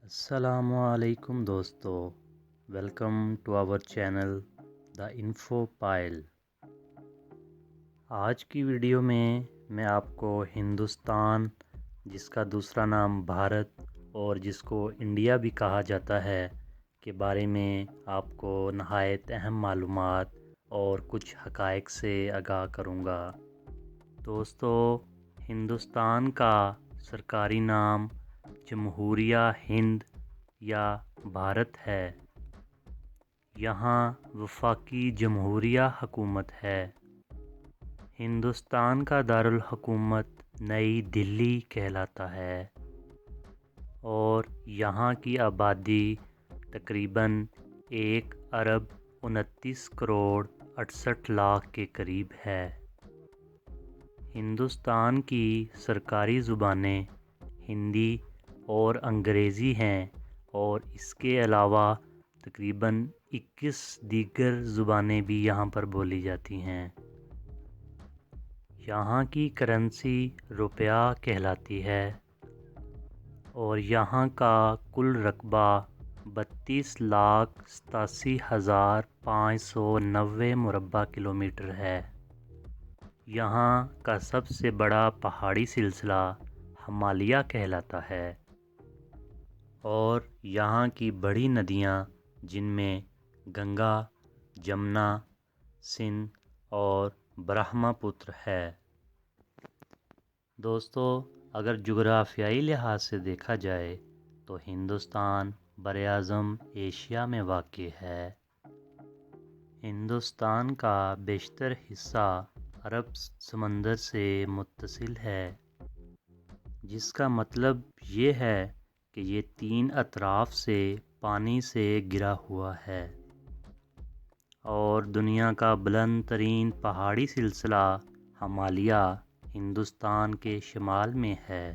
السلام علیکم دوستو، welcome to our channel the info pile. آج کی ویڈیو میں آپ کو ہندوستان، جس کا دوسرا نام بھارت اور جس کو انڈیا بھی کہا جاتا ہے، کے بارے میں آپ کو نہایت اہم معلومات اور کچھ حقائق سے آگاہ کروں گا۔ دوستو، ہندوستان کا سرکاری نام جمہوریہ ہند یا بھارت ہے۔ یہاں وفاقی جمہوریہ حکومت ہے۔ ہندوستان کا دارالحکومت نئی دہلی کہلاتا ہے اور یہاں کی آبادی تقریباً 1,29,68,00,000 کے قریب ہے۔ ہندوستان کی سرکاری زبانیں ہندی اور انگریزی ہیں اور اس کے علاوہ تقریباً 21 دیگر زبانیں بھی یہاں پر بولی جاتی ہیں۔ یہاں کی کرنسی روپیہ کہلاتی ہے اور یہاں کا کل رقبہ 32,87,590 مربع کلومیٹر ہے۔ یہاں کا سب سے بڑا پہاڑی سلسلہ ہمالیہ کہلاتا ہے اور یہاں کی بڑی ندیاں جن میں گنگا، جمنا، سندھ اور برہما پتر ہے۔ دوستو، اگر جغرافیائی لحاظ سے دیکھا جائے تو ہندوستان براعظم ایشیا میں واقع ہے۔ ہندوستان کا بیشتر حصہ عرب سمندر سے متصل ہے، جس کا مطلب یہ ہے کہ یہ 3 اطراف سے پانی سے گھرا ہوا ہے اور دنیا کا بلند ترین پہاڑی سلسلہ ہمالیہ ہندوستان کے شمال میں ہے۔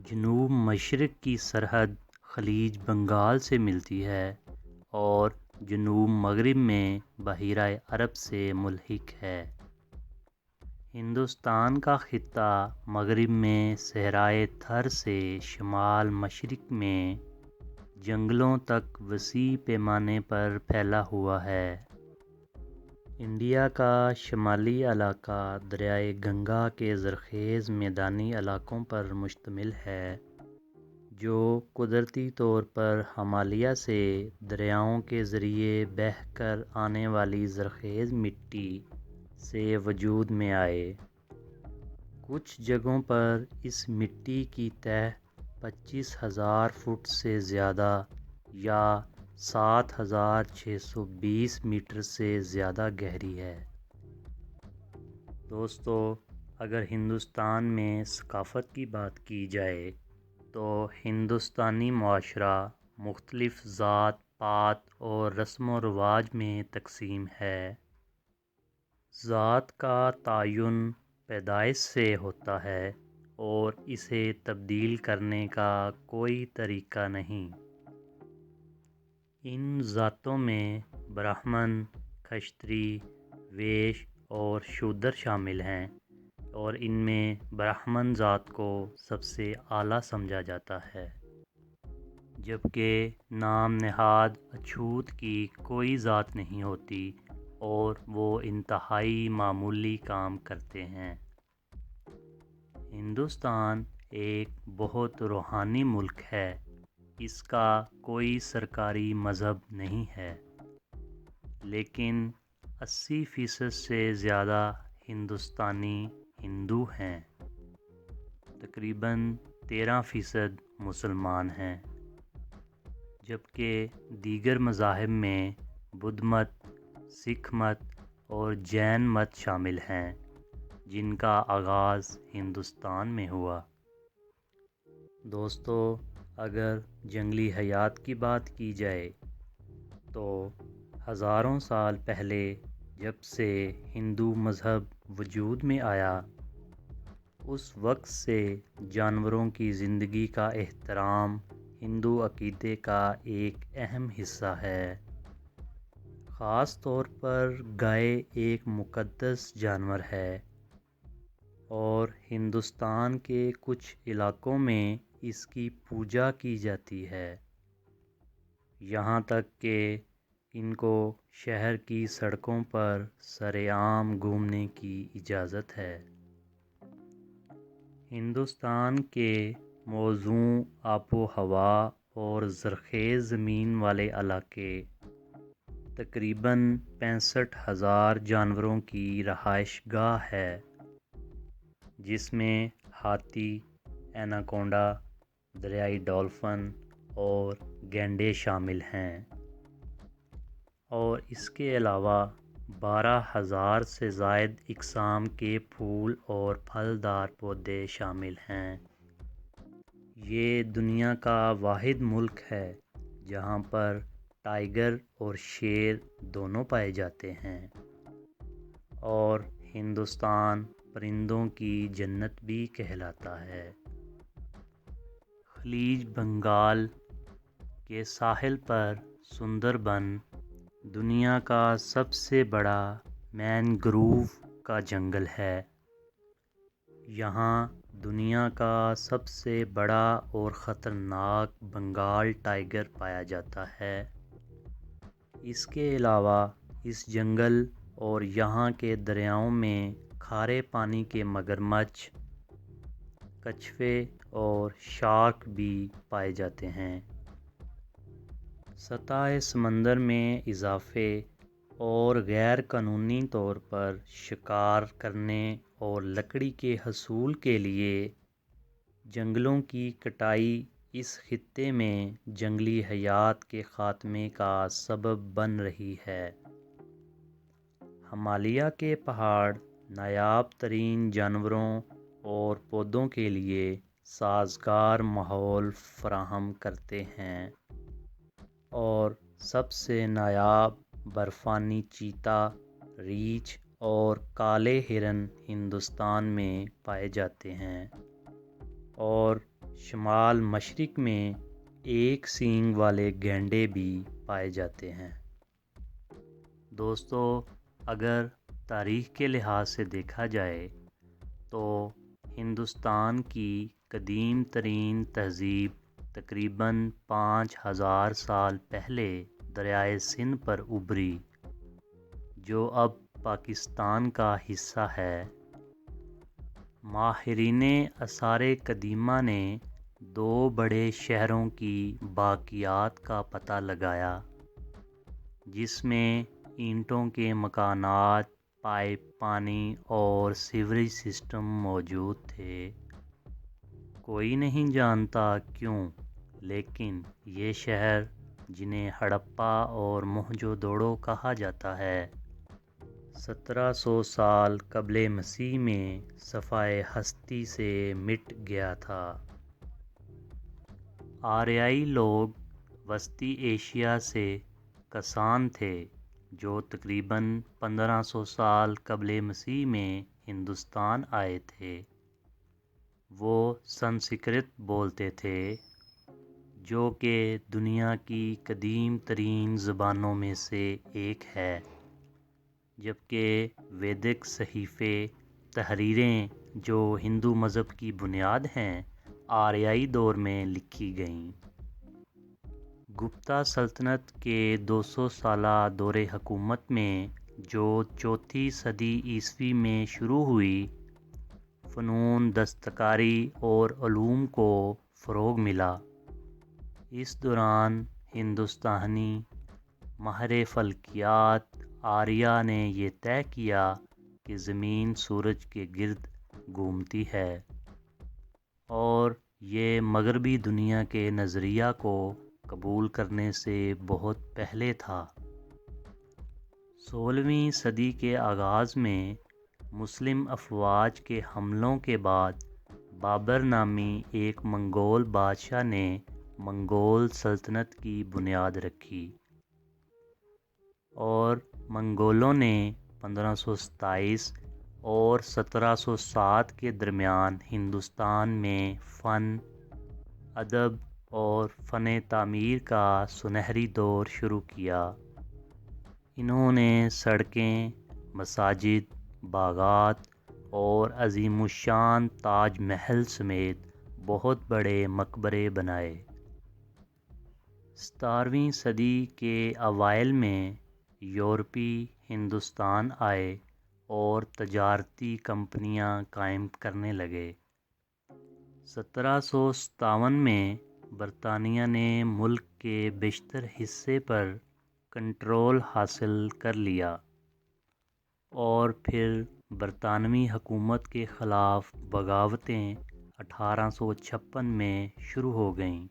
جنوب مشرق کی سرحد خلیج بنگال سے ملتی ہے اور جنوب مغرب میں بحیرہ عرب سے ملحق ہے۔ ہندوستان کا خطہ مغرب میں صحرائے تھر سے شمال مشرق میں جنگلوں تک وسیع پیمانے پر پھیلا ہوا ہے۔ انڈیا کا شمالی علاقہ دریائے گنگا کے زرخیز میدانی علاقوں پر مشتمل ہے، جو قدرتی طور پر ہمالیہ سے دریاؤں کے ذریعے بہہ کر آنے والی زرخیز مٹی سے وجود میں آئے۔ کچھ جگہوں پر اس مٹی کی تہہ 25,000 فٹ سے زیادہ یا 7,620 میٹر سے زیادہ گہری ہے۔ دوستو، اگر ہندوستان میں ثقافت کی بات کی جائے تو ہندوستانی معاشرہ مختلف ذات پات اور رسم و رواج میں تقسیم ہے۔ ذات کا تعین پیدائش سے ہوتا ہے اور اسے تبدیل کرنے کا کوئی طریقہ نہیں۔ ان ذاتوں میں برہمن، کھتری، ویش اور شودر شامل ہیں اور ان میں برہمن ذات کو سب سے اعلیٰ سمجھا جاتا ہے، جبکہ نام نہاد اچھوت کی کوئی ذات نہیں ہوتی اور وہ انتہائی معمولی کام کرتے ہیں۔ ہندوستان ایک بہت روحانی ملک ہے۔ اس کا کوئی سرکاری مذہب نہیں ہے، لیکن 80% سے زیادہ ہندوستانی ہندو ہیں۔ تقریباً 13% مسلمان ہیں، جبکہ دیگر مذاہب میں بدھ مت، سکھ مت اور جین مت شامل ہیں، جن کا آغاز ہندوستان میں ہوا۔ دوستو، اگر جنگلی حیات کی بات کی جائے تو ہزاروں سال پہلے جب سے ہندو مذہب وجود میں آیا، اس وقت سے جانوروں کی زندگی کا احترام ہندو عقیدے کا ایک اہم حصہ ہے۔ خاص طور پر گائے ایک مقدس جانور ہے اور ہندوستان کے کچھ علاقوں میں اس کی پوجا کی جاتی ہے، یہاں تک کہ ان کو شہر کی سڑکوں پر سرعام گھومنے کی اجازت ہے۔ ہندوستان کے موزوں آب و ہوا اور زرخیز زمین والے علاقے تقریباً 65,000 جانوروں کی رہائش گاہ ہے، جس میں ہاتھی، ایناکونڈا، دریائی ڈولفن اور گینڈے شامل ہیں، اور اس کے علاوہ 12,000 سے زائد اقسام کے پھول اور پھلدار پودے شامل ہیں۔ یہ دنیا کا واحد ملک ہے جہاں پر ٹائیگر اور شیر دونوں پائے جاتے ہیں، اور ہندوستان پرندوں کی جنت بھی کہلاتا ہے۔ خلیج بنگال کے ساحل پر سندربن دنیا کا سب سے بڑا مینگروو کا جنگل ہے۔ یہاں دنیا کا سب سے بڑا اور خطرناک بنگال ٹائیگر پایا جاتا ہے۔ اس کے علاوہ اس جنگل اور یہاں کے دریاؤں میں کھارے پانی کے مگرمچھ، کچھوے اور شارک بھی پائے جاتے ہیں۔ سطح سمندر میں اضافے اور غیر قانونی طور پر شکار کرنے اور لکڑی کے حصول کے لیے جنگلوں کی کٹائی اس خطے میں جنگلی حیات کے خاتمے کا سبب بن رہی ہے۔ ہمالیہ کے پہاڑ نایاب ترین جانوروں اور پودوں کے لیے سازگار ماحول فراہم کرتے ہیں، اور سب سے نایاب برفانی چیتا، ریچھ اور کالے ہرن ہندوستان میں پائے جاتے ہیں، اور شمال مشرق میں ایک سینگ والے گینڈے بھی پائے جاتے ہیں۔ دوستو، اگر تاریخ کے لحاظ سے دیکھا جائے تو ہندوستان کی قدیم ترین تہذیب تقریباً 5,000 سال پہلے دریائے سندھ پر ابھری، جو اب پاکستان کا حصہ ہے۔ ماہرین آثار قدیمہ نے 2 بڑے شہروں کی باقیات کا پتہ لگایا، جس میں اینٹوں کے مکانات، پائپ پانی اور سیوریج سسٹم موجود تھے۔ کوئی نہیں جانتا کیوں، لیکن یہ شہر، جنہیں ہڑپہ اور موہنجو دڑو کہا جاتا ہے، 1700 سال قبل مسیح میں صفحۂ ہستی سے مٹ گیا تھا۔ آریائی لوگ وسطی ایشیا سے کسان تھے جو تقریباً 1500 سال قبل مسیح میں ہندوستان آئے تھے۔ وہ سنسکرت بولتے تھے، جو کہ دنیا کی قدیم ترین زبانوں میں سے ایک ہے، جبکہ ویدک صحیفے، تحریریں جو ہندو مذہب کی بنیاد ہیں، آریائی دور میں لکھی گئیں۔ گپتا سلطنت کے 200 سالہ دور حکومت میں، جو 4 صدی عیسوی میں شروع ہوئی، فنون دستکاری اور علوم کو فروغ ملا۔ اس دوران ہندوستانی ماہر فلکیات آریہ نے یہ طے کیا کہ زمین سورج کے گرد گھومتی ہے، اور یہ مغربی دنیا کے نظریہ کو قبول کرنے سے بہت پہلے تھا۔ 16ویں صدی کے آغاز میں مسلم افواج کے حملوں کے بعد بابر نامی ایک منگول بادشاہ نے منگول سلطنت کی بنیاد رکھی، اور منگولوں نے 1527 اور 1707 کے درمیان ہندوستان میں فن، ادب اور فن تعمیر کا سنہری دور شروع کیا۔ انہوں نے سڑکیں، مساجد، باغات اور عظیم الشان تاج محل سمیت بہت بڑے مقبرے بنائے۔ 17ویں صدی کے اوائل میں یورپی ہندوستان آئے اور تجارتی کمپنیاں قائم کرنے لگے۔ 1757 میں برطانیہ نے ملک کے بیشتر حصے پر کنٹرول حاصل کر لیا اور پھر برطانوی حکومت کے خلاف بغاوتیں 1856 میں شروع ہو گئیں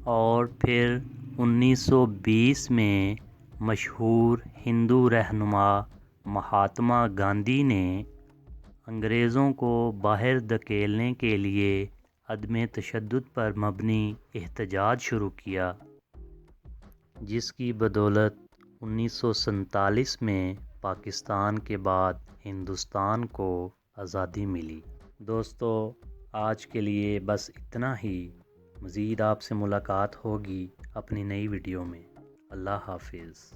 اور پھر 1920 میں مشہور ہندو رہنما مہاتما گاندھی نے انگریزوں کو باہر دھکیلنے کے لیے عدم تشدد پر مبنی احتجاج شروع کیا، جس کی بدولت 1947 میں پاکستان کے بعد ہندوستان کو آزادی ملی۔ دوستو، آج کے لیے بس اتنا ہی۔ مزید آپ سے ملاقات ہوگی اپنی نئی ویڈیو میں۔ اللہ حافظ۔